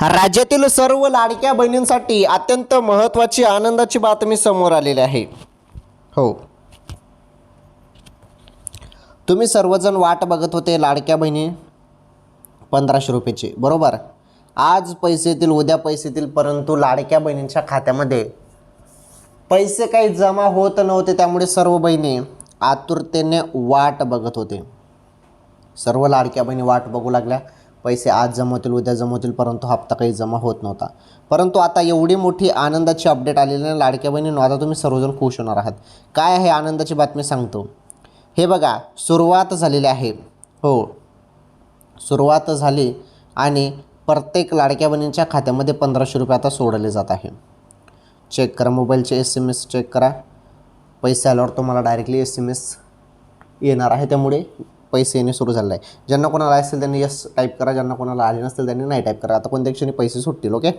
राज्यातील सर्व लाडक्या बहिणींसाठी अत्यंत महत्त्वाची आनंदाची बातमी समोर आलेली आहे. हो, तुम्ही सर्वजण वाट बघत होते लाडक्या बहिणी 1500 रुपयाची, बरोबर. आज पैसे येतील, उद्या पैसे येतील, परंतु लाडक्या बहिणींच्या खात्यामध्ये पैसे काही जमा होत नव्हते. त्यामुळे सर्व बहिणी आतुरतेने वाट बघत होते. सर्व लाडक्या बहिणी वाट बघू लागल्या. पैसे आज जमवतील, उद्या जमवतील, परंतु हप्ता काही जमा होत नव्हता. परंतु आता एवढी मोठी आनंदाची अपडेट आलेली आहे लाडक्या बहिणींनो. आता तुम्ही सर्वजण खुश होणार आहात. काय आहे आनंदाची बातमी सांगतो. हे बघा, सुरुवात झालेली आहे. हो, सुरुवात झाली आणि प्रत्येक लाडक्या बहिणींच्या खात्यामध्ये 1500 रुपये आता सोडले जात आहे. चेक करा, मोबाईलचे SMS चेक करा. पैसे आल्यावर तुम्हाला डायरेक्टली SMS येणार आहे. त्यामुळे पैसे येणे सुरू झाले आहे. ज्यांना कोणाला असेल त्यांनी यस टाईप करा, ज्यांना कोणाला आले नसतील त्यांनी नाही टाईप करा. आता कोणत्या क्षणी पैसे सुटतील. ओके.